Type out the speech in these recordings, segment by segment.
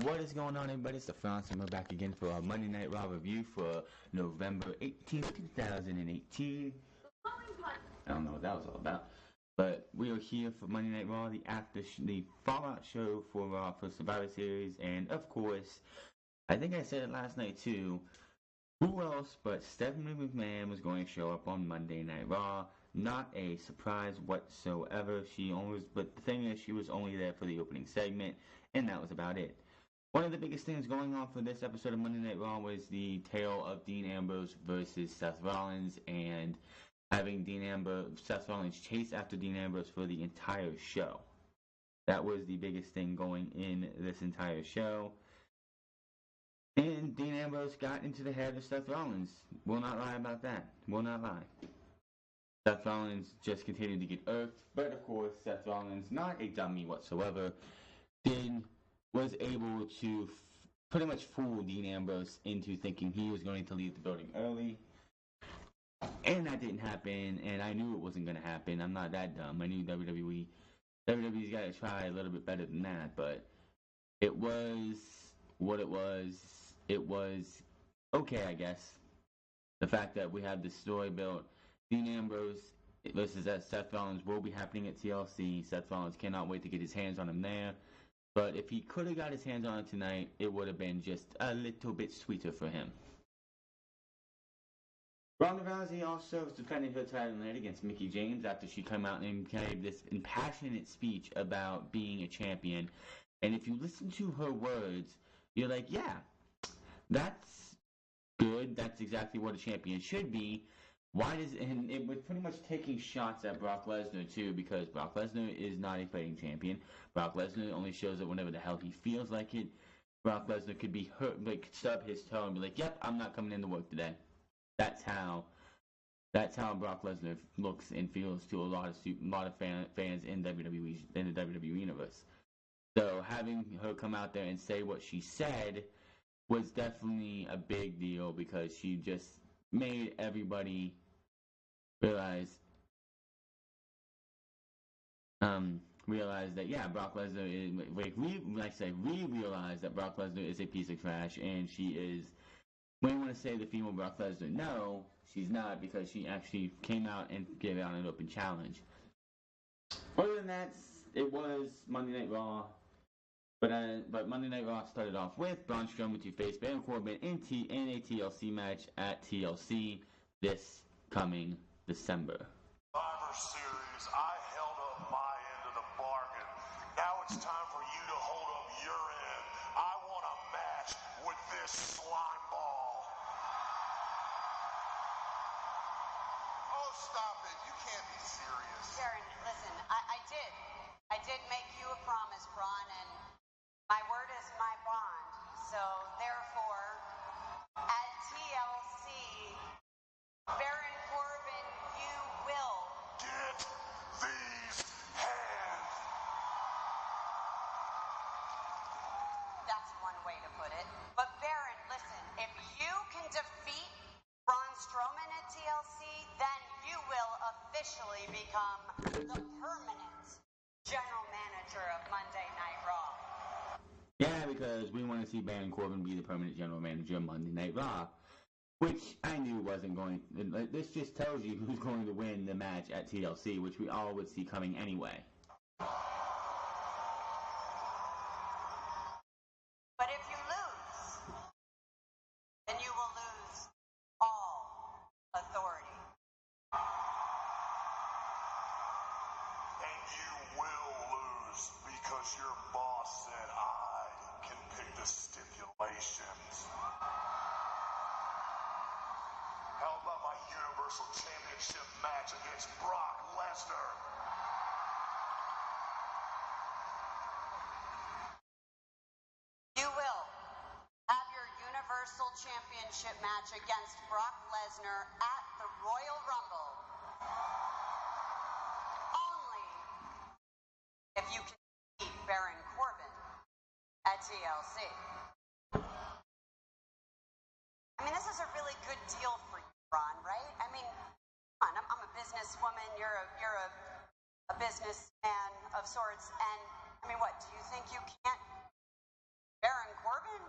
What is going on, everybody? It's the France, and we're back again for our Monday Night Raw review for November 18th, 2018. I don't know what that was all about. But we are here for Monday Night Raw, the Fallout show for Raw for Survivor Series. And, of course, I think I said it last night, too. Who else but Stephanie McMahon was going to show up on Monday Night Raw? Not a surprise whatsoever. But the thing is, she was only there for the opening segment, and that was about it. One of the biggest things going on for this episode of Monday Night Raw was the tale of Dean Ambrose versus Seth Rollins, and having Seth Rollins chase after Dean Ambrose for the entire show. That was the biggest thing going in this entire show. And Dean Ambrose got into the head of Seth Rollins. Will not lie about that. Will not lie. Seth Rollins just continued to get irked, but of course, Seth Rollins, not a dummy whatsoever, was able to pretty much fool Dean Ambrose into thinking he was going to leave the building early. And that didn't happen, and I knew it wasn't going to happen. I'm not that dumb. I knew WWE's got to try a little bit better than that, but it was what it was. It was okay, I guess. The fact that we had this story built, Dean Ambrose versus Seth Rollins will be happening at TLC. Seth Rollins cannot wait to get his hands on him there. But if he could have got his hands on it tonight, it would have been just a little bit sweeter for him. Ronda Rousey also was defending her title tonight against Mickie James after she came out and gave this impassionate speech about being a champion. And if you listen to her words, you're like, yeah, that's good. That's exactly what a champion should be. And it was pretty much taking shots at Brock Lesnar too, because Brock Lesnar is not a fighting champion. Brock Lesnar only shows up whenever the hell he feels like it. Brock Lesnar could be hurt, like stub his toe and be like, "Yep, I'm not coming into work today." That's how Brock Lesnar looks and feels to a lot of fans in the WWE universe. So having her come out there and say what she said was definitely a big deal, because she just made everybody realize that, yeah, Brock Lesnar is, we realize that Brock Lesnar is a piece of trash, and she is, when you want to say the female Brock Lesnar, no, she's not, because she actually came out and gave out an open challenge. Other than that, it was Monday Night Raw, but Monday Night Raw started off with Braun Strowman to face Baron Corbin in a TLC match at TLC this coming December. Survivor Series, I held up my end of the bargain. Now it's time for you to hold up your end. I want a match with this slime ball. Oh, stop it. You can't be serious. Sharon, listen, I did make you a promise, Braun, and my word is my bond. So, therefore, at TLC, Baron Corbin, you will get these hands. That's one way to put it. But Baron, listen, if you can defeat Braun Strowman at TLC, then you will officially become the permanent general manager of Monday Night Raw. Yeah, because we want to see Baron Corbin be the permanent general manager of Monday Night Raw, which I knew wasn't going. This just tells you who's going to win the match at TLC, which we all would see coming anyway. But if you lose, then you will lose all authority. And you will lose, because your boss said I can pick the stipulations. How about my Universal Championship match against Brock Lesnar? You will have your Universal Championship match against Brock Lesnar at the Royal Rumble. Only if you can beat Baron Corbin at TLC. I mean, this is a really good deal for you, Ron, right? I mean, come on, I'm a businesswoman, you're a businessman of sorts, and I mean, what, do you think you can't Baron Corbin?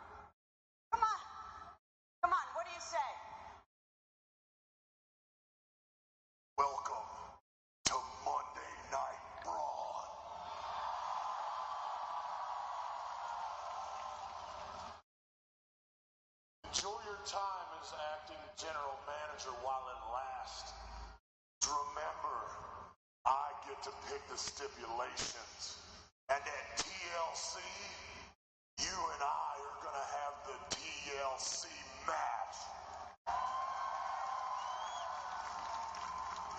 Come on. Come on, what do you say? Welcome to Monday Night Brawl. Enjoy your time as acting general manager while it lasts. Remember, I get to pick the stipulations. And at TLC, you and I are going to have the TLC match.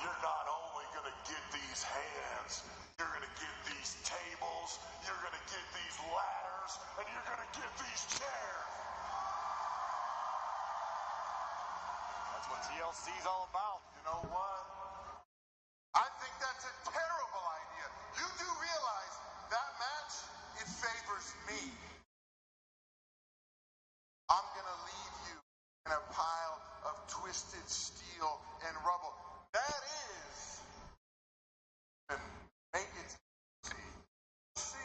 You're not only going to get these hands, you're going to get these tables, you're going to get these ladders, and you're going to get these chairs. That's what TLC's all about. You know what? I think that's a terrible idea. You do realize that match, it favors me. I'm going to leave you in a pile of twisted steel and rubble. That is, and make it see,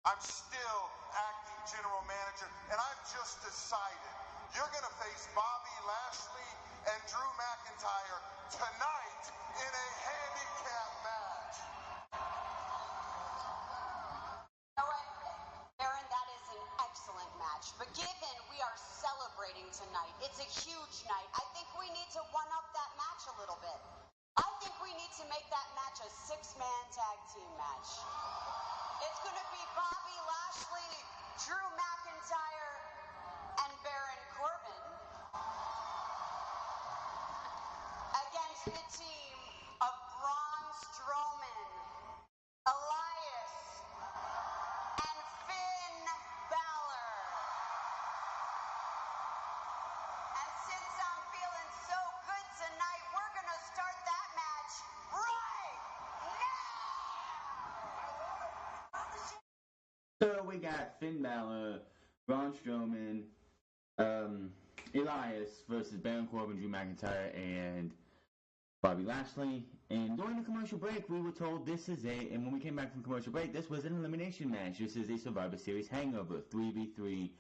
I'm still acting general manager, and I've just decided you're going to face Bobby Lashley and Drew McIntyre tonight in a handicap match. You know what, Baron, that is an excellent match. But given we are celebrating tonight, it's a huge night, I think we need to one-up that match a little bit. I think we need to make that match a six-man tag team match. It's going to be Bobby Lashley, Drew McIntyre, and Baron Corbin against the team of Braun Strowman, Elias, and Finn Balor. And since I'm feeling so good tonight, we're going to start that match right now! So we got Finn Balor, Braun Strowman, Elias versus Baron Corbin, Drew McIntyre, and Bobby Lashley. And during the commercial break, we were told and when we came back from commercial break, this was an elimination match. This is a Survivor Series hangover, 3v3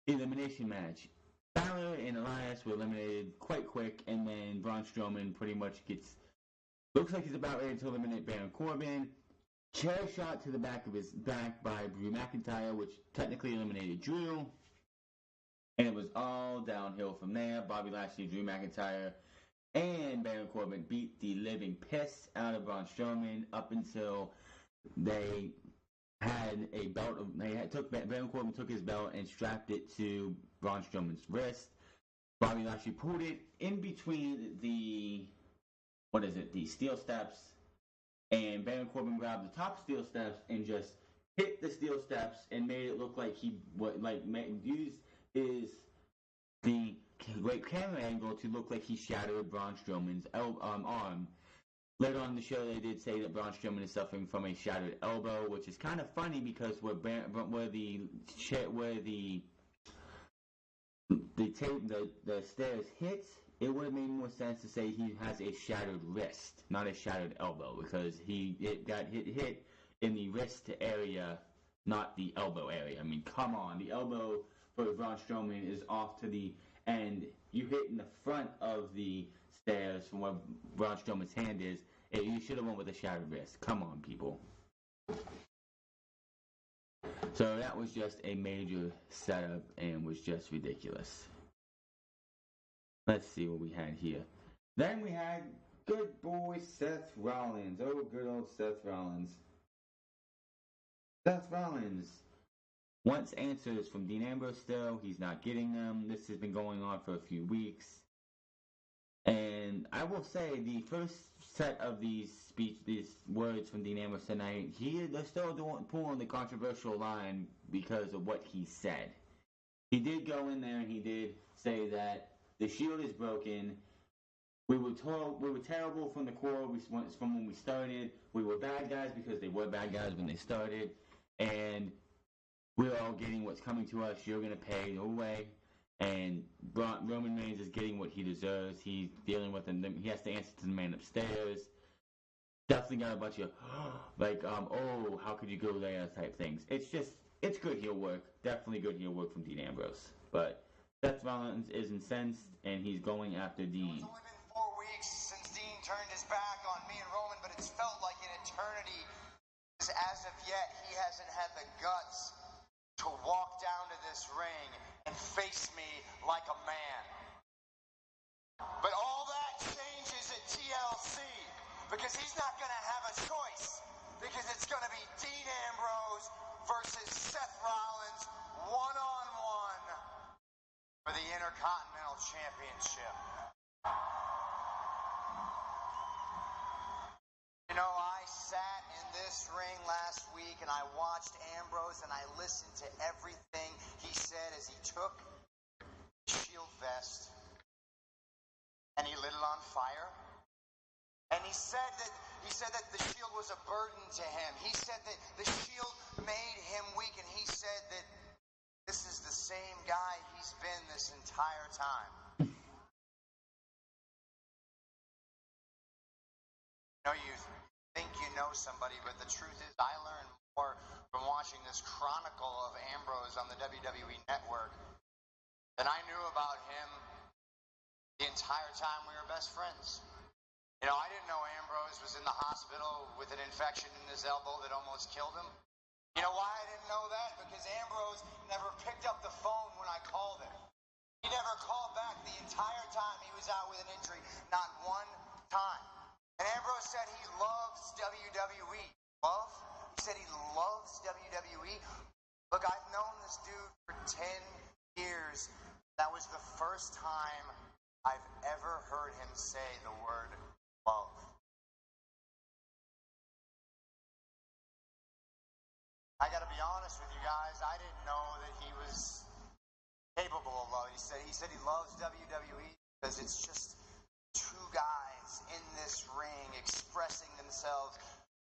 elimination match. Balor and Elias were eliminated quite quick, and then Braun Strowman pretty much looks like he's about ready to eliminate Baron Corbin. Chair shot to the back of his back by Drew McIntyre, which technically eliminated Drew. And it was all downhill from there. Bobby Lashley, Drew McIntyre, and Baron Corbin beat the living piss out of Braun Strowman up until they had a belt. Baron Corbin took his belt and strapped it to Braun Strowman's wrist. Bobby Lashley pulled it in between the steel steps, and Baron Corbin grabbed the top steel steps and just hit the steel steps and made it look like he used the great camera angle to look like he shattered Braun Strowman's arm. Later on in the show, they did say that Braun Strowman is suffering from a shattered elbow, which is kind of funny because where the stairs hit, it would have made more sense to say he has a shattered wrist, not a shattered elbow, because it got hit in the wrist area, not the elbow area. I mean, come on, the elbow for Braun Strowman is off to the end. You hit in the front of the stairs from where Braun Strowman's hand is. You should have went with a shattered wrist. Come on, people. So that was just a major setup and was just ridiculous. Let's see what we had here. Then we had good boy Seth Rollins. Oh, good old Seth Rollins. Seth Rollins wants answers from Dean Ambrose still. He's not getting them. This has been going on for a few weeks. And I will say the first set of these words from Dean Ambrose tonight, they're still pulling the controversial line because of what he said. He did go in there and he did say that the Shield is broken. We were terrible from the core from when we started. We were bad guys because they were bad guys when they started. And we're all getting what's coming to us. You're going to pay, no way. And Roman Reigns is getting what he deserves. He's dealing with them. He has to answer to the man upstairs. definitely got a bunch of like, oh, how could you go there type things. It's good heel work. Definitely good heel work from Dean Ambrose. But Seth Rollins is incensed, and he's going after Dean. It's only been 4 weeks since Dean turned his back on me and Roman, but it's felt like an eternity. Because as of yet, he hasn't had the guts to walk down to this ring and face me like a man. But all that changes at TLC, because he's not going to have a choice, because it's going to be Dean Ambrose versus Seth Rollins one-on-one for the Intercontinental Championship. You know, I sat in this ring last week and I watched Ambrose and I listened to everything he said as he took the Shield vest and he lit it on fire. And he said that the Shield was a burden to him. He said that the Shield made him weak, and he said that this is the same guy he's been this entire time. You think you know somebody, but the truth is I learned more from watching this chronicle of Ambrose on the WWE Network than I knew about him the entire time we were best friends. You know, I didn't know Ambrose was in the hospital with an infection in his elbow that almost killed him. You know why I didn't know that? Because Ambrose never picked up the phone when I called him. He never called back the entire time he was out with an injury, not one time. And Ambrose said he loves WWE. Love? He said he loves WWE. Look, I've known this dude for 10 years. That was the first time I've ever heard him say the word love. I gotta be honest with you guys, I didn't know that he was capable of love. He said he loves WWE because it's just two guys in this ring expressing themselves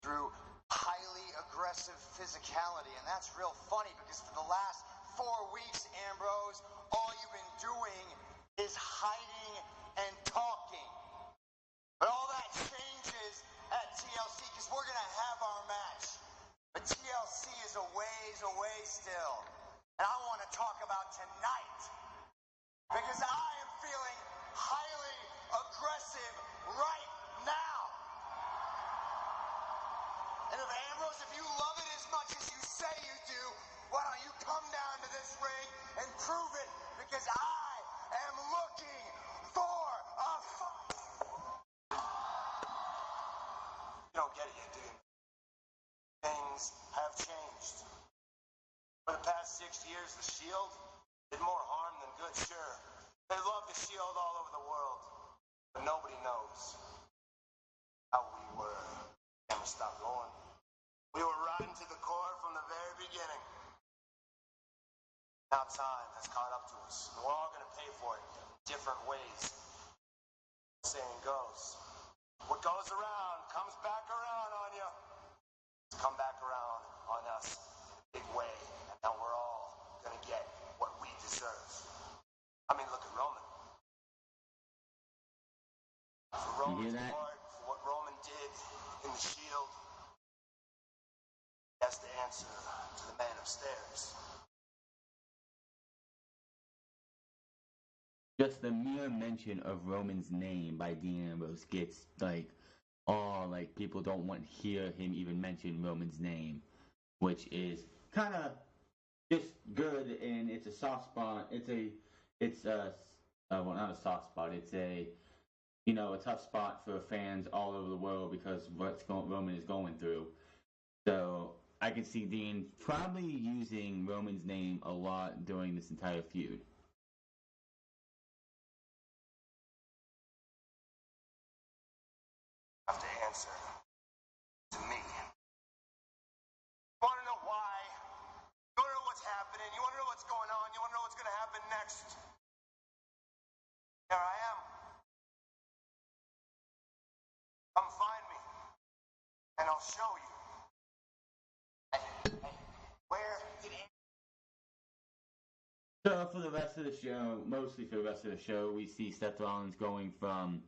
through highly aggressive physicality. And that's real funny because for the last 4 weeks, Ambrose, all you've been doing is hiding and talking. But all that changes at TLC because we're going to have our match. But TLC is a ways away still. And I want to talk about tonight because I am feeling highly aggressive right now. And if Ambrose, if you love it as much as you say you do, why don't you come down to this ring and prove it? Because I am looking for a fight. You don't get it yet, do you? Things have changed. For the past 6 years, the Shield did more harm than good, sure. They love the Shield all over the world. But nobody knows how we were. Never stopped going. We were riding to the core from the very beginning. Now time has caught up to us. And we're all going to pay for it different ways. The saying goes, what goes around comes back around on you. It's come back around on us in a big way. And now we're all going to get what we deserve. I mean, look at Roman. For Roman's part, for what Roman did in the Shield, he has to answer to the man upstairs. Just the mere mention of Roman's name by Dean Ambrose gets like, oh, like people don't want to hear him even mention Roman's name, which is kind of just good, and it's a soft spot. Well, not a soft spot. It's a tough spot for fans all over the world because Roman is going through. So I can see Dean probably using Roman's name a lot during this entire feud. Have to answer to me. You want to know why? You want to know what's happening? You want to know what's going on? You want to know what's going to happen next? Here I am. Come find me, and I'll show you. Hey, where did he? So for the rest of the show, mostly for the rest of the show, we see Seth Rollins going from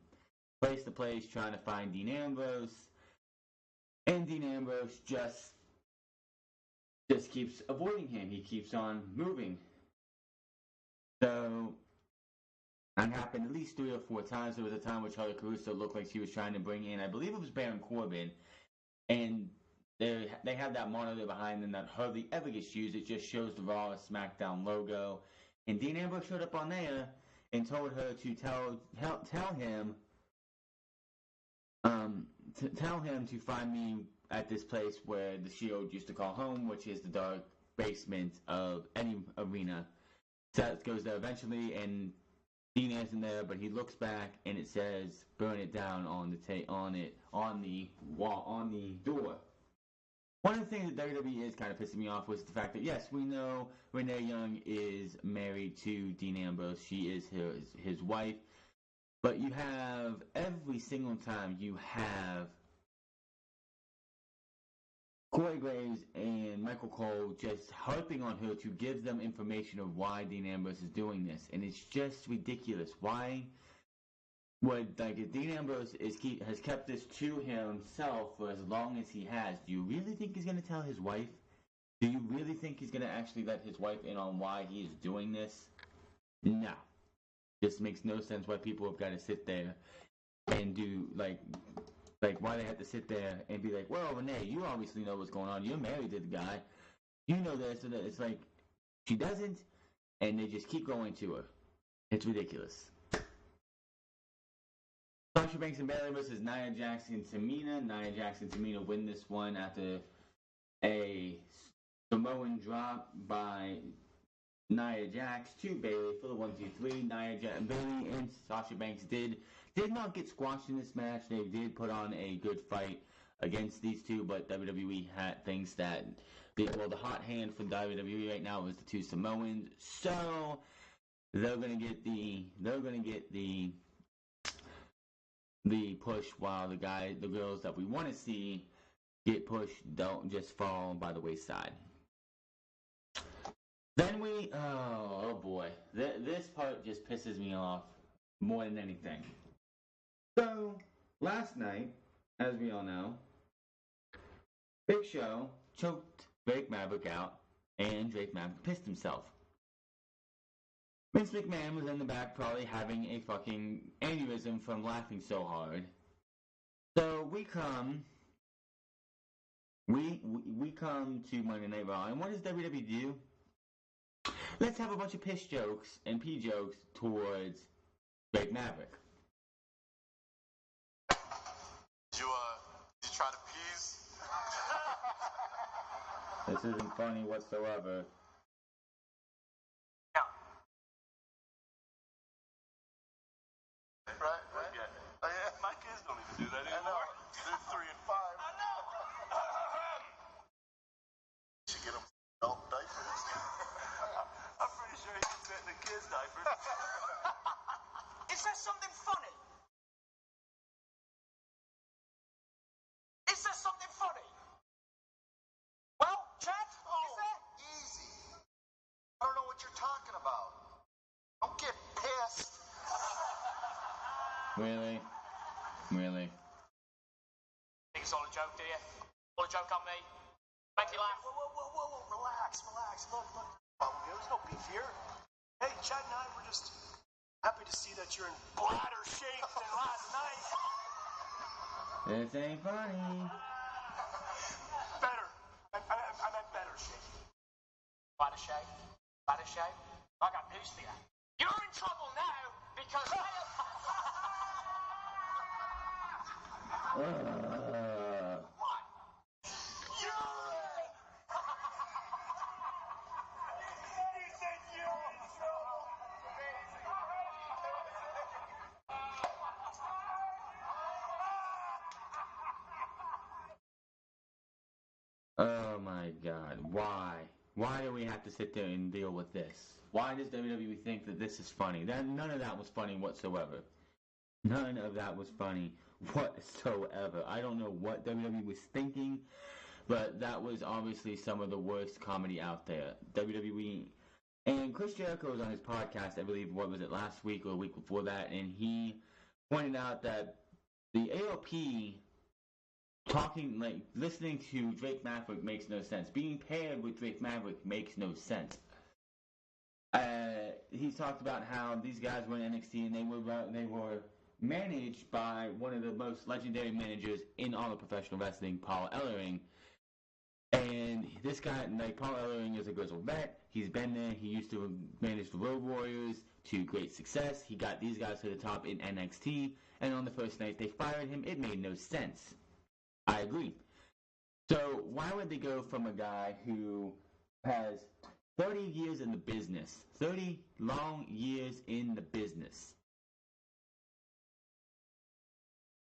place to place trying to find Dean Ambrose. And Dean Ambrose just keeps avoiding him. He keeps on moving. So that happened at least 3 or 4 times. There was a time where Charlie Caruso looked like she was trying to bring in, I believe it was Baron Corbin, and they have that monitor behind them that hardly ever gets used. It just shows the Raw or SmackDown logo. And Dean Ambrose showed up on there and told her to tell him to find me at this place where the Shield used to call home, which is the dark basement of any arena. Seth goes there eventually, and Dean isn't there, but he looks back and it says "Burn it down" on the wall, on the door. One of the things that WWE is kind of pissing me off was the fact that, yes, we know Renee Young is married to Dean Ambrose. She is his wife. But you have, every single time you have Corey Graves and Michael Cole just harping on her to give them information of why Dean Ambrose is doing this. And it's just ridiculous. Why if Dean Ambrose has kept this to himself for as long as he has, do you really think he's going to tell his wife? Do you really think he's going to actually let his wife in on why he is doing this? No. Just makes no sense why people have got to sit there and do, like why they have to sit there and be like, well, Renee, you obviously know what's going on. You're married to the guy. You know this and that. It's like, she doesn't, and they just keep going to her. It's ridiculous. Sasha Banks and Bayley versus Nia Jax and Tamina. Nia Jax and Tamina win this one after a Samoan drop by Nia Jax to Bayley for the 1-2-3. Nia Jax and Bayley and Sasha Banks did not get squashed in this match. They did put on a good fight against these two, but WWE thinks that the hot hand for WWE right now is the two Samoans. So they're gonna get the push, while the girls that we want to see get pushed don't just fall by the wayside. Then oh boy, this part just pisses me off more than anything. So, last night, as we all know, Big Show choked Drake Maverick out, and Drake Maverick pissed himself. Vince McMahon was in the back probably having a fucking aneurysm from laughing so hard. So we come to Monday Night Raw, and what does WWE do? Let's have a bunch of piss jokes and pee jokes towards Drake Maverick. Did you try to peas? This isn't funny whatsoever. Right? Yeah. Oh, yeah. My kids don't even do that anymore. They're 3 and 5. I know. You should get them adult diapers. I'm pretty sure he can fit in a kid's diaper. Is there something funny? Is there something funny? Well, Chad, is there? Easy. I don't know what you're talking about. Don't get pissed. Really? Think it's all a joke, do you? All a joke on me? Make you laugh? Whoa. Relax. Look. There's no beef here. Hey, Chad and I were just happy to see that you're in better shape than last night. This ain't funny. Better. I meant better shape. Better shape? I got news for you. You're in trouble now because What? You! He said you're in trouble. Oh my God, why? Why do we have to sit there and deal with this? Why does WWE think that this is funny? None of that was funny whatsoever. None of that was funny whatsoever. I don't know what WWE was thinking, but that was obviously some of the worst comedy out there. WWE, and Chris Jericho was on his podcast, I believe, what was it, last week or the week before that, and he pointed out that the AOP talking, like, listening to Drake Maverick makes no sense. Being paired with Drake Maverick makes no sense. He talked about how these guys were in NXT and they were managed by one of the most legendary managers in all of professional wrestling, Paul Ellering. And this guy, like, Paul Ellering is a grizzled vet. He's been there. He used to manage the Road Warriors to great success. He got these guys to the top in NXT. And on the first night they fired him. It made no sense. I agree. So why would they go from a guy who has 30 years in the business, 30 long years in the business,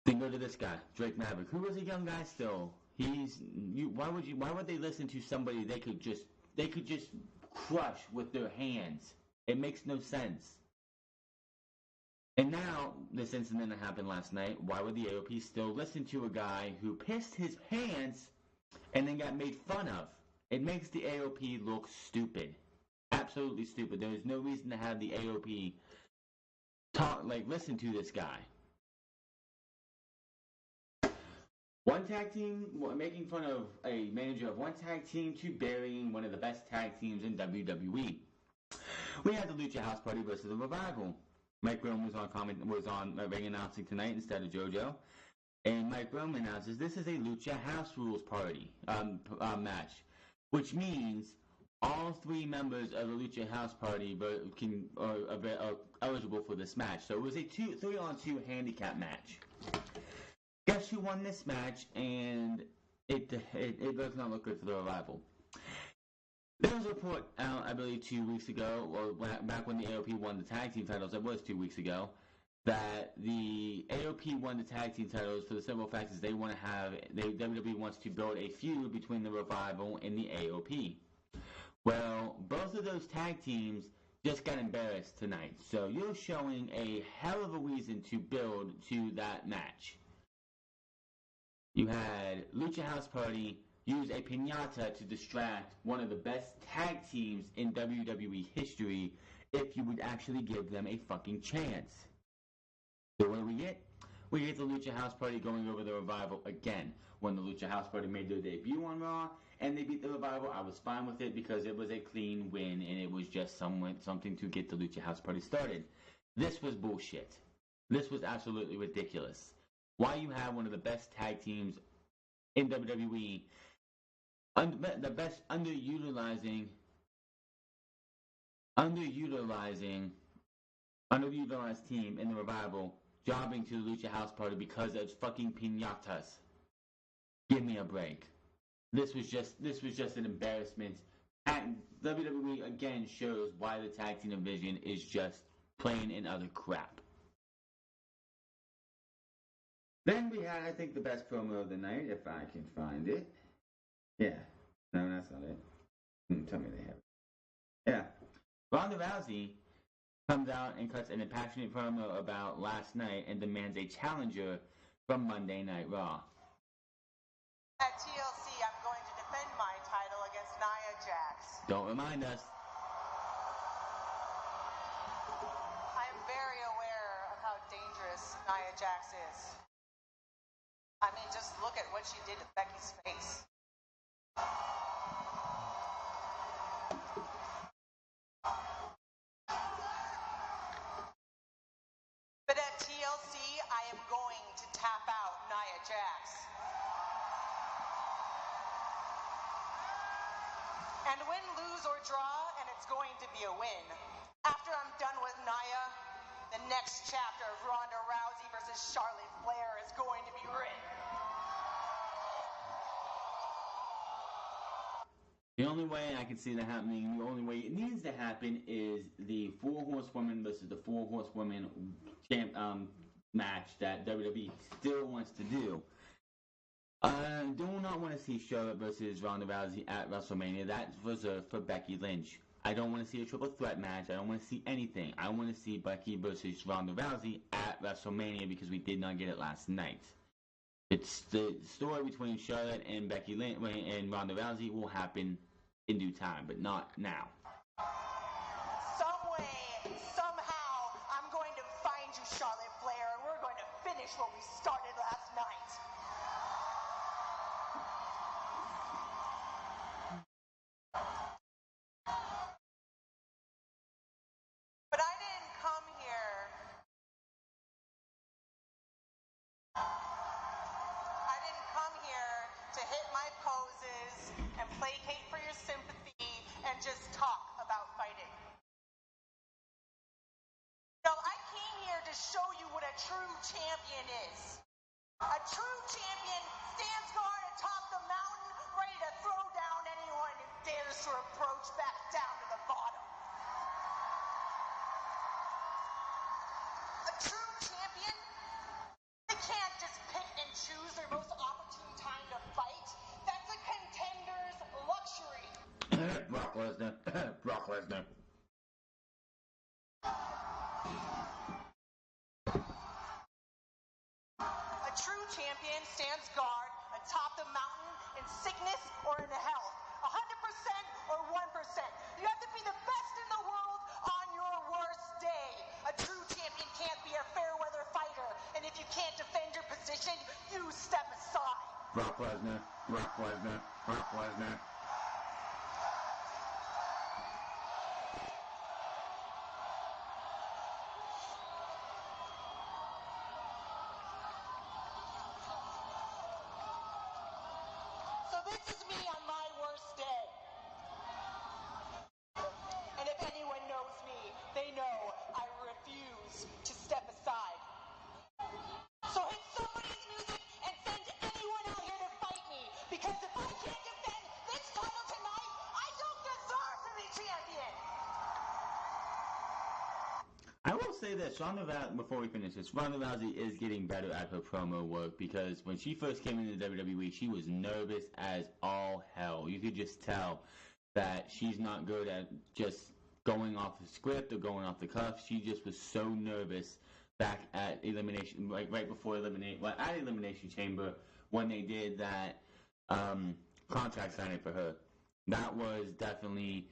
then go to this guy, Drake Maverick, who was a young guy still? Why would they listen to somebody they could just crush with their hands? It makes no sense. And now, this incident that happened last night, why would the AOP still listen to a guy who pissed his pants and then got made fun of? It makes the AOP look stupid. Absolutely stupid. There is no reason to have the AOP listen to this guy. One tag team making fun of a manager of one tag team to burying one of the best tag teams in WWE. We had the Lucha House Party versus the Revival. Mike Rome was on ring announcing tonight instead of JoJo, and Mike Rome announces this is a Lucha House Rules Party match, which means all three members of the Lucha House Party are eligible for this match. So it was a 3-on-2 handicap match. Guess who won this match? And it does not look good for the Revival. There was a report out, I believe, 2 weeks ago, or back when the AOP won the tag team titles, it was 2 weeks ago, that the AOP won the tag team titles for the simple fact is WWE wants to build a feud between the Revival and the AOP. Well, both of those tag teams just got embarrassed tonight, so you're showing a hell of a reason to build to that match. You had Lucha House Party use a piñata to distract one of the best tag teams in WWE history if you would actually give them a fucking chance. So what do we get? We get the Lucha House Party going over the Revival again. When the Lucha House Party made their debut on Raw and they beat the Revival, I was fine with it because it was a clean win and it was just something to get the Lucha House Party started. This was bullshit. This was absolutely ridiculous. Why you have one of the best tag teams in WWE, the best underutilized team in the Revival, jobbing to the Lucha House Party because of fucking piñatas. Give me a break. This was just an embarrassment. And WWE again shows why the tag team division is just plain and utter crap. Then we had, I think, the best promo of the night, if I can find it. Yeah. No, that's not it. Tell me they have it. Yeah. Ronda Rousey comes out and cuts an passionate promo about last night and demands a challenger from Monday Night Raw. At TLC, I'm going to defend my title against Nia Jax. Don't remind us. I'm very aware of how dangerous Nia Jax is. I mean, just look at what she did to Becky's face. But at TLC, I am going to tap out Nia Jax. And win, lose, or draw, and it's going to be a win. After I'm done with Nia, the next chapter of Ronda Rousey versus Charlotte Flair is going to be written. The only way I can see that happening, the only way it needs to happen is the 4 Horsewomen versus the 4 Horsewomen match that WWE still wants to do. I do not want to see Charlotte versus Ronda Rousey at WrestleMania. That's reserved for Becky Lynch. I don't want to see a triple threat match. I don't want to see anything. I want to see Becky versus Ronda Rousey at WrestleMania because we did not get it last night. It's the story between Charlotte and Becky Lynch and Ronda Rousey will happen in due time, but not now. Some way, somehow, I'm going to find you, Charlotte Flair, and we're going to finish what we started last night. show you what a true champion is. A true champion stands guard atop the mountain, ready to throw down anyone who dares to approach back down to the bottom. A true champion, they can't just pick and choose their most opportune time to fight. That's a contender's luxury. Brock Lesnar. Brock Lesnar. A true champion stands guard atop the mountain in sickness or in health. 100% or 1%. You have to be the best in the world on your worst day. A true champion can't be a fair weather fighter. And if you can't defend your position, you step aside. Brock Lesnar. Brock Lesnar. Brock Lesnar. So this is me on my worst day. And if anyone knows me, they know I refuse to step aside. So hit somebody's music and send anyone out here to fight me. Because if I can't defend this title tonight, I don't deserve to be champion. I will say this, before we finish this, Ronda Rousey is getting better at her promo work because when she first came into WWE, she was nervous as all hell. You could just tell that she's not good at just going off the script or going off the cuff. She just was so nervous back at Elimination, like right before Elimination Chamber when they did that contract signing for her. That was definitely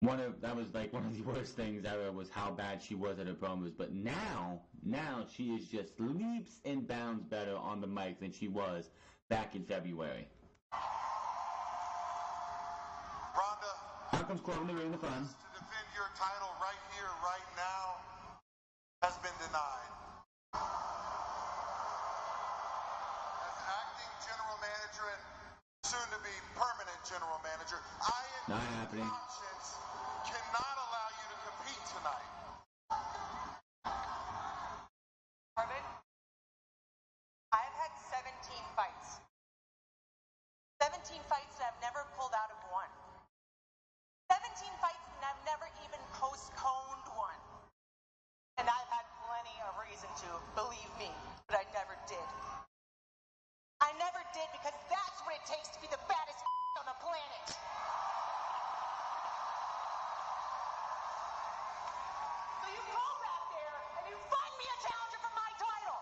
one of the worst things ever was how bad she was at her promos. But now she is just leaps and bounds better on the mic than she was back in February. Ronda, How comes Corbin in the fun? to defend your title right here, right now, has been denied. As acting general manager and soon to be permanent general manager, I in Not happening. conscience cannot allow you to compete tonight. Corbin, I've had 17 fights. 17 fights and I've never pulled out of one. 17 fights and I've never even postponed one. And I've had plenty of reason to, believe me, but I never did. I never did because that's what it takes to be the baddest on the planet. So you go back there and you find me a challenger for my title.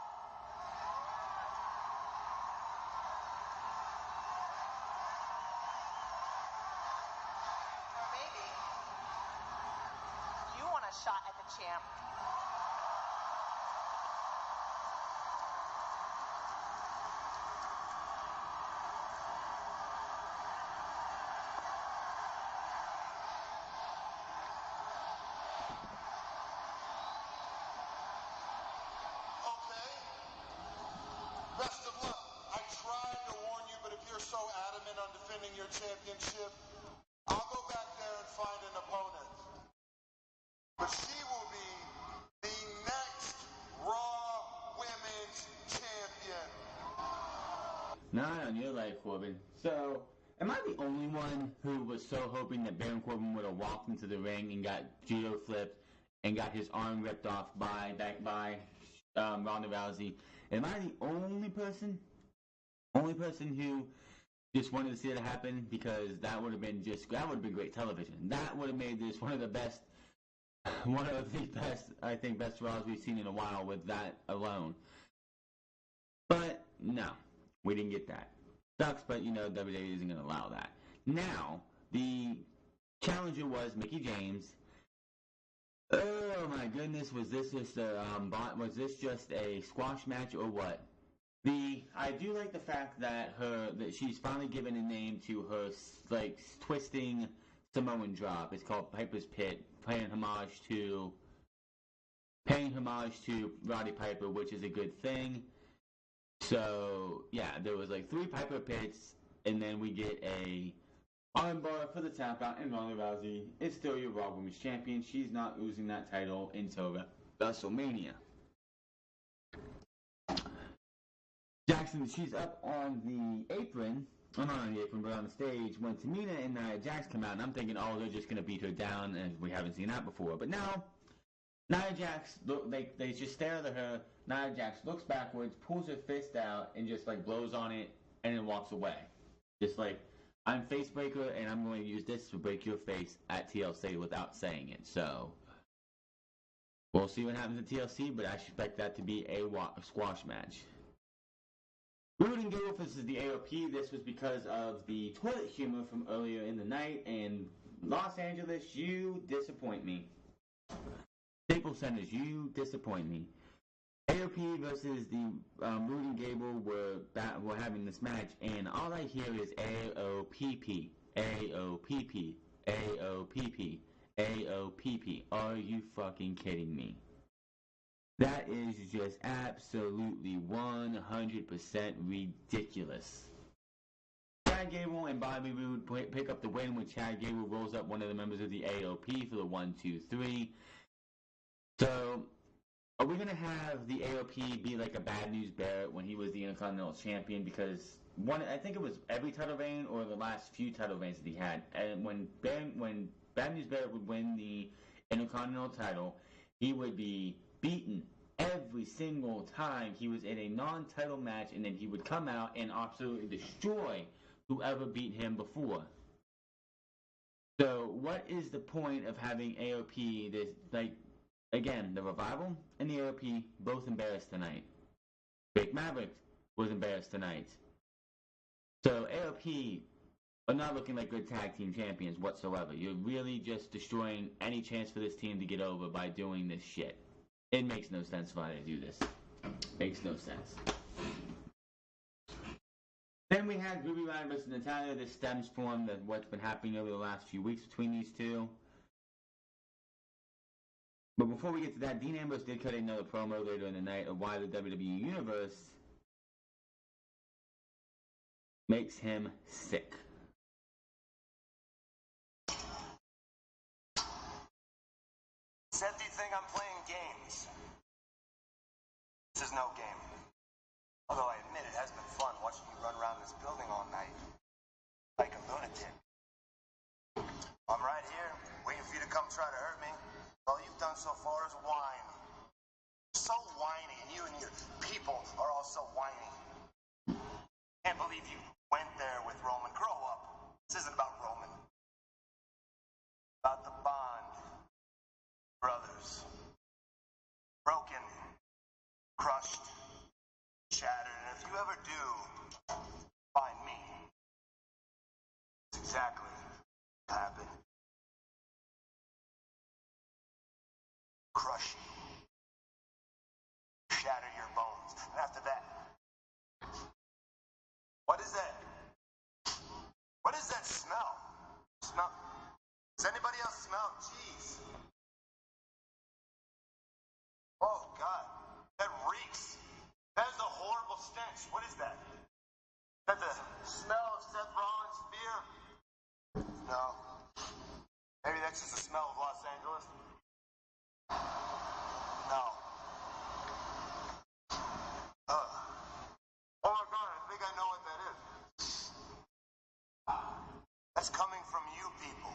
Or maybe you want a shot at the champ. Okay. Best of luck. I tried to warn you, but if you're so adamant on defending your championship, I'll go back there and find an opponent. But she will be the next Raw Women's Champion. Not on your life, Corbin. So, am I the only one who was so hoping that Baron Corbin would have walked into the ring and got judo flipped and got his arm ripped off by Ronda Rousey? Am I the only person who just wanted to see it happen? Because that would have been great television. That would have made this one of the best, I think, best Raws we've seen in a while with that alone. But no, we didn't get that. Sucks, but WWE isn't going to allow that. Now, the challenger was Mickie James. Oh my goodness, was this just a squash match or what? I do like the fact that she's finally given a name to her twisting Samoan drop. It's called Piper's Pit, paying homage to Roddy Piper, which is a good thing. So yeah, there was 3 Piper Pits, and then we get a armbar for the tap out, and Ronda Rousey is still your Raw Women's Champion. She's not losing that title until WrestleMania. Jackson, she's up on the apron, not on the apron, but on the stage, when Tamina and Nia Jax come out, and I'm thinking, oh, they're just going to beat her down, and we haven't seen that before. But now, Nia Jax, they just stare at her. Nia Jax looks backwards, pulls her fist out, and just, like, blows on it, and then walks away. Just like, I'm face breaker, and I'm going to use this to break your face at TLC without saying it. So, we'll see what happens at TLC, but I expect that to be a squash match. Rude and Gable versus the AOP. This was because of the toilet humor from earlier in the night, and Los Angeles, you disappoint me. Staples Centers, you disappoint me. AOP versus the Rude and Gable were having this match, and all I hear is AOPP, AOPP, AOPP, AOPP. Are you fucking kidding me? That is just absolutely 100% ridiculous. Chad Gable and Bobby Roode pick up the win when Chad Gable rolls up one of the members of the AOP for the 1-2-3. So, are we going to have the AOP be like a Bad News Barrett when he was the Intercontinental Champion? Because I think it was every title reign or the last few title reigns that he had. And when Bad News Barrett would win the Intercontinental title, he would be beaten every single time he was in a non-title match, and then he would come out and absolutely destroy whoever beat him before. So what is the point of having AOP, this, like, again, the Revival and the AOP both embarrassed tonight. Drake Maverick was embarrassed tonight. So AOP are not looking like good tag team champions whatsoever. You're really just destroying any chance for this team to get over by doing this shit. It makes no sense why they do this. Makes no sense. Then we had Ruby Riott versus Natalya. This stems from what's been happening over the last few weeks between these two. But before we get to that, Dean Ambrose did cut another promo later in the night of why the WWE Universe makes him sick. Seth, you think I'm playing games? This is no game. Although I admit it has been fun watching you run around this building all night like a lunatic. I'm right here, waiting for you to come try to hurt me. All you've done so far is whine. So whiny, and you and your people are all so whiny. Can't believe you went there with Roman. Grow up. This isn't about Roman. About the bond. Brothers. Broken. Crushed. Shattered. And if you ever do find me, it's exactly what happened. Crush you. Shatter your bones. And after that, what is that? What is that smell? Smell? Does anybody else smell cheese? Oh, God. That reeks. That is a horrible stench. What is that? Is that the smell of Seth Rollins' fear? No. Maybe that's just the smell of Los Angeles. No. Oh my God, I think I know what that is. That's coming from you people.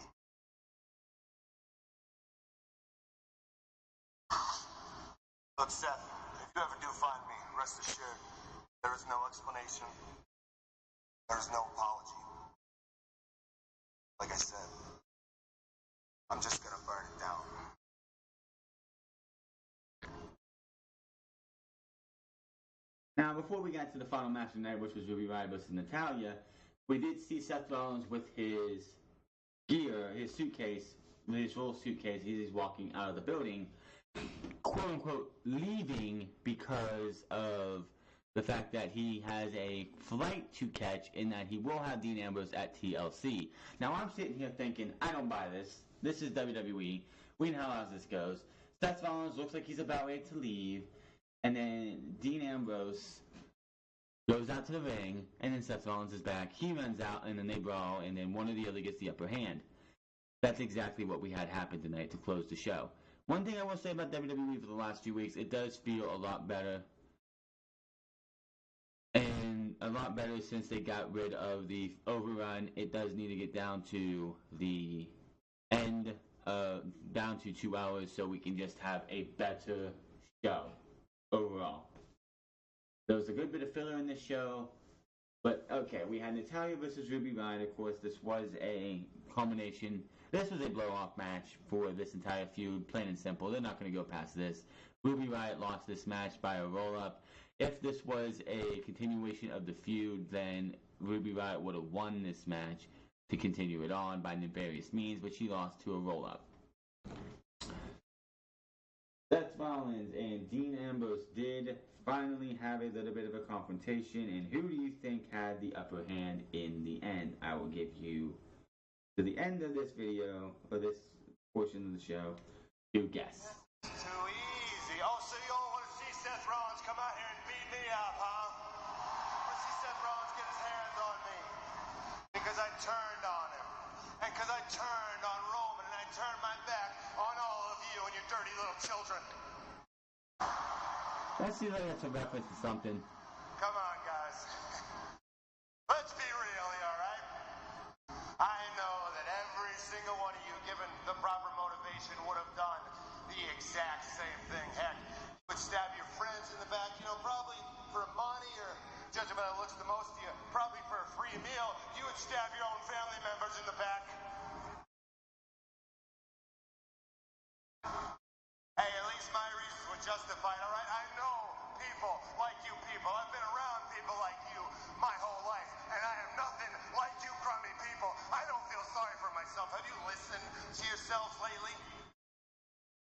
Look, Seth, if you ever do find me, rest assured, there is no explanation. There is no apology. Like I said, I'm just gonna burn it down. Now, before we got to the final match of the night, which was Ruby Riott versus Natalya, we did see Seth Rollins with his gear, his suitcase, his little suitcase. He's walking out of the building, quote unquote, leaving because of the fact that he has a flight to catch and that he will have Dean Ambrose at TLC. Now, I'm sitting here thinking, I don't buy this. This is WWE. We know how this goes. Seth Rollins looks like he's about ready to leave. And then Dean Ambrose goes out to the ring, and then Seth Rollins is back. He runs out, and then they brawl, and then one or the other gets the upper hand. That's exactly what we had happen tonight to close the show. One thing I will say about WWE for the last few weeks, it does feel a lot better. And a lot better since they got rid of the overrun. It does need to get down to the end, down to 2 hours, so we can just have a better show overall. There was a good bit of filler in this show, but okay, we had Natalya versus Ruby Riott. Of course, this was a culmination. This was a blow-off match for this entire feud, plain and simple. They're not going to go past this. Ruby Riott lost this match by a roll-up. If this was a continuation of the feud, then Ruby Riott would have won this match to continue it on by various means, but she lost to a roll-up. Seth Rollins and Dean Ambrose did finally have a little bit of a confrontation, and who do you think had the upper hand in the end? I will give you, to the end of this video, or this portion of the show, to guess. Too easy. Oh, so you all want to see Seth Rollins come out here and beat me up, huh? Want to see Seth Rollins get his hands on me? Because I turned on him. And because I turned on Roman, and I turned my back on all of you and your dirty little children. That seems like that's a reference to something. Come on, guys. Let's be real here, all right? I know that every single one of you, given the proper motivation, would have done the exact same thing. Heck, you would stab your friends in the back, probably for money, or judging by the looks of the most of you, probably for a free meal. You would stab your own family members in the back. Hey, at least my reasons were justified, all right? I know people like you people. I've been around people like you my whole life, and I am nothing like you crummy people. I don't feel sorry for myself. Have you listened to yourselves lately?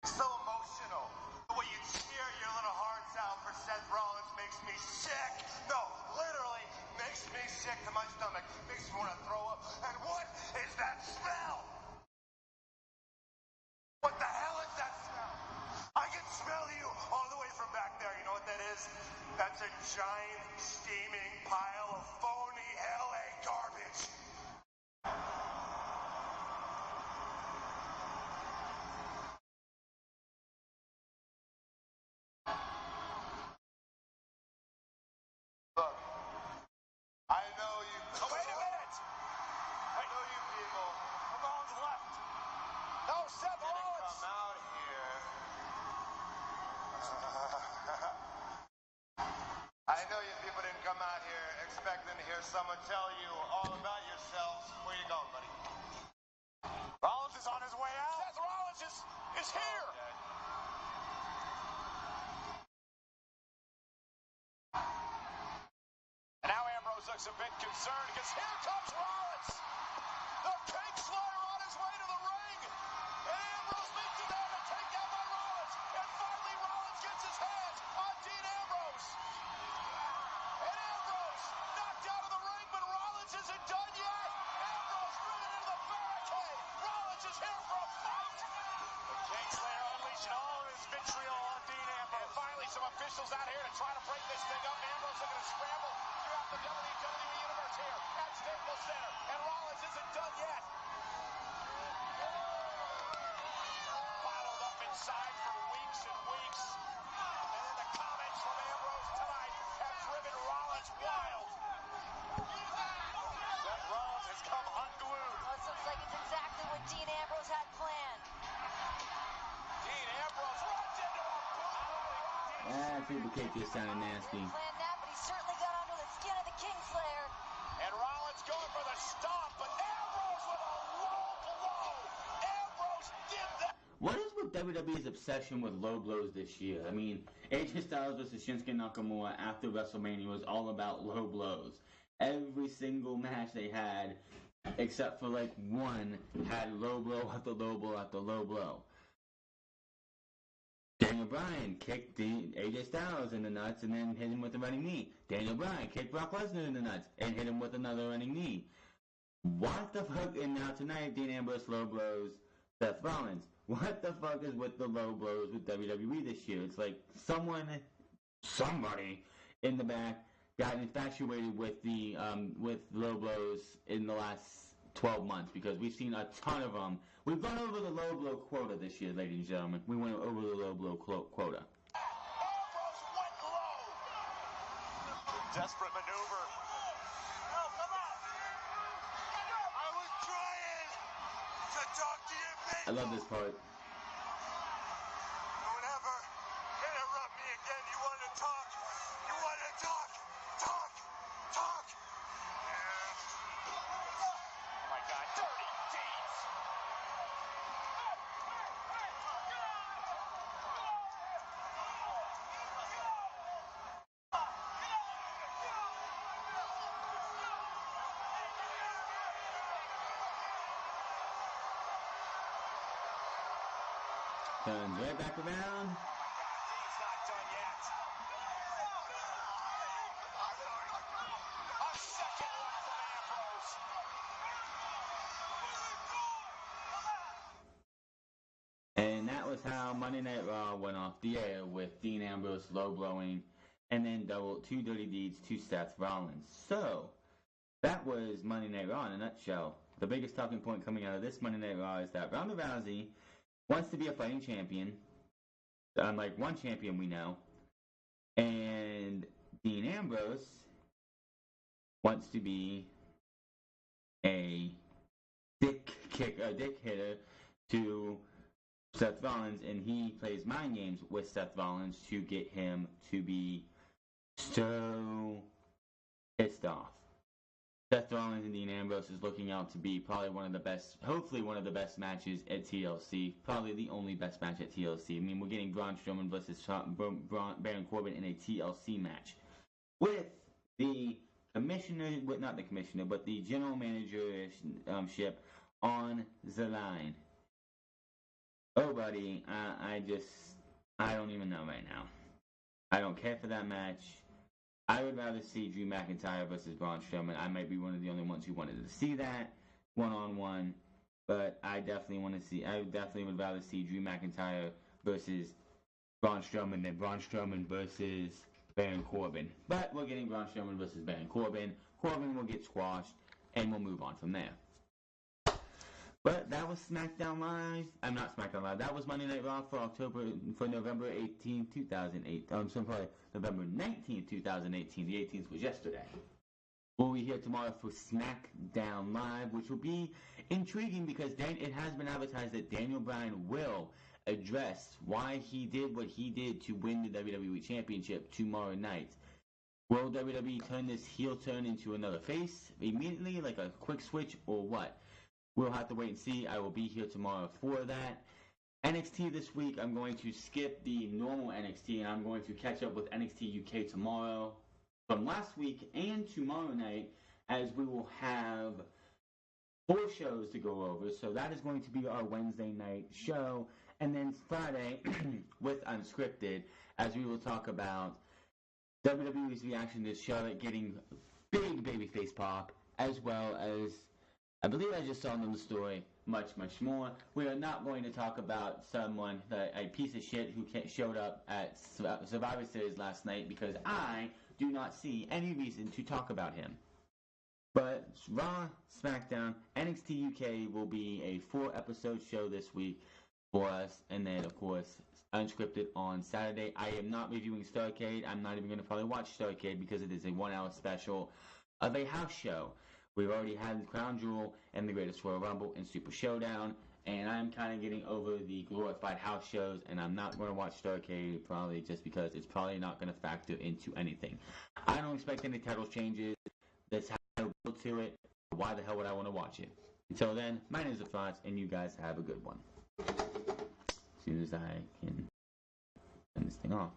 So emotional. The way you cheer your little hearts out for Seth Rollins makes me sick. No, literally makes me sick to my stomach. Makes me want to throw up. And what is that smell? What the hell is that smell? I can smell you all the way from back there. You know what that is? That's a giant, steaming pile of phony LA garbage. Look, I know you. Oh, wait a minute! I know you people. Rollins left. No, Seth Rollins. Come out here. I know you people didn't come out here expecting to hear someone tell you all about yourselves. Where you going, buddy? Rollins is on his way out. Seth Rollins is here. Okay. And now Ambrose looks a bit concerned because here comes Rollins. The King Slayer on his way to the ring. And Ambrose meets him there to take down by Rollins. And finally Rollins gets his hands on Dean Ambrose. And Ambrose knocked out of the ring, but Rollins isn't done yet. Ambrose driven into the barricade. Rollins is here for a fight. The King Slayer unleashing all of his vitriol on Dean Ambrose. And finally some officials out here to try to break this thing up. Ambrose looking to scramble throughout the WWE Universe here at Staples Center. And Rollins isn't done yet. Bottled up inside for weeks and weeks. And then the comments from Ambrose tonight have driven Rollins wild. Seth Rollins has come unglued. Well, this looks like it's exactly what Dean Ambrose had planned. Dean Ambrose runs into a boom. Ah, Super Kick just sounded nasty. Planned that, but he certainly got under the skin of the Kingslayer. And Rollins going for the stomp, but Ambrose with a low blow. Ambrose did that. What is with WWE's obsession with low blows this year? I mean, AJ Styles versus Shinsuke Nakamura after WrestleMania was all about low blows. Every single match they had, except for like one, had low blow after low blow after low blow. Daniel Bryan kicked AJ Styles in the nuts and then hit him with a running knee. Daniel Bryan kicked Brock Lesnar in the nuts and hit him with another running knee. What the fuck? And now tonight, Dean Ambrose low blows Seth Rollins. What the fuck is with the low blows with WWE this year? It's like somebody in the back got infatuated with the with low blows in the last 12 months because we've seen a ton of them. We've gone over the low blow quota this year, ladies and gentlemen. We went over the low blow quota. Ambrose went low. Desperate maneuver. Oh, come on. I was trying to talk to your people. I love this part. Don't ever interrupt me again. You want to talk? You want to talk? Talk! Talk! Oh my God, dirty deeds. Turns right back around. Oh my God, Dean's not done yet. A second one from Ambrose. And that was how Monday Night Raw went off the air with Dean Ambrose low blowing and then two dirty deeds to Seth Rollins. So that was Monday Night Raw in a nutshell. The biggest talking point coming out of this Monday Night Raw is that Ronda Rousey wants to be a fighting champion, unlike one champion we know, and Dean Ambrose wants to be a dick hitter to Seth Rollins, and he plays mind games with Seth Rollins to get him to be so pissed off. Seth Rollins and Dean Ambrose is looking out to be probably one of the best, hopefully one of the best matches at TLC. Probably the only best match at TLC. I mean, we're getting Braun Strowman versus Baron Corbin in a TLC match. With the commissioner, not the commissioner, but the general managership on the line. Oh, buddy, I don't even know right now. I don't care for that match. I would rather see Drew McIntyre versus Braun Strowman. I might be one of the only ones who wanted to see that one-on-one, but I definitely would rather see Drew McIntyre versus Braun Strowman than Braun Strowman versus Baron Corbin. But we're getting Braun Strowman versus Baron Corbin. Corbin will get squashed, and we'll move on from there. But that was SmackDown Live. I'm not SmackDown Live. That was Monday Night Raw for November 18, 2008. I'm sorry, November 19, 2018. The 18th was yesterday. We'll be here tomorrow for SmackDown Live, which will be intriguing because it has been advertised that Daniel Bryan will address why he did what he did to win the WWE Championship tomorrow night. Will WWE turn this heel turn into another face immediately, like a quick switch, or what? We'll have to wait and see. I will be here tomorrow for that. NXT this week, I'm going to skip the normal NXT, and I'm going to catch up with NXT UK tomorrow from last week and tomorrow night, as we will have 4 shows to go over. So that is going to be our Wednesday night show. And then Friday with Unscripted, as we will talk about WWE's reaction to Charlotte getting big babyface pop, as well as, I believe I just saw in the story, much more. We are not going to talk about someone, a piece of shit who showed up at Survivor Series last night, because I do not see any reason to talk about him. But Raw, SmackDown, NXT UK will be a 4-episode show this week for us, and then, of course, Unscripted on Saturday. I am not reviewing Starrcade. I'm not even going to probably watch Starrcade because it is a 1-hour special of a house show. We've already had Crown Jewel and the Greatest Royal Rumble and Super Showdown, and I'm kind of getting over the glorified house shows, and I'm not going to watch Starrcade probably just because it's probably not going to factor into anything. I don't expect any title changes. That's how I build to it. Why the hell would I want to watch it? Until then, my name is The Thoughts, and you guys have a good one. As soon as I can turn this thing off.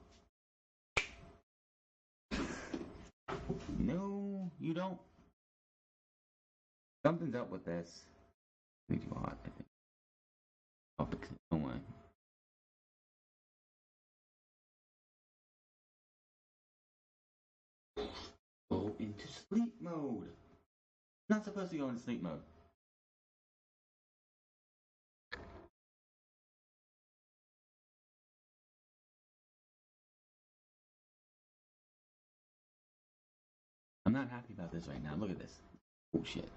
No, you don't. Something's up with this. It's too hot, I think. I'll fix it. Don't worry. Go into sleep mode. Not supposed to go into sleep mode. I'm not happy about this right now. Look at this. Oh shit.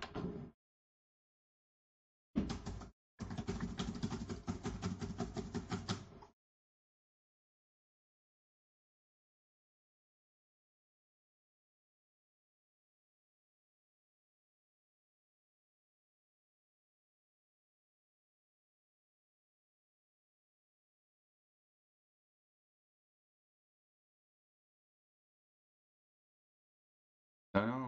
I don't know.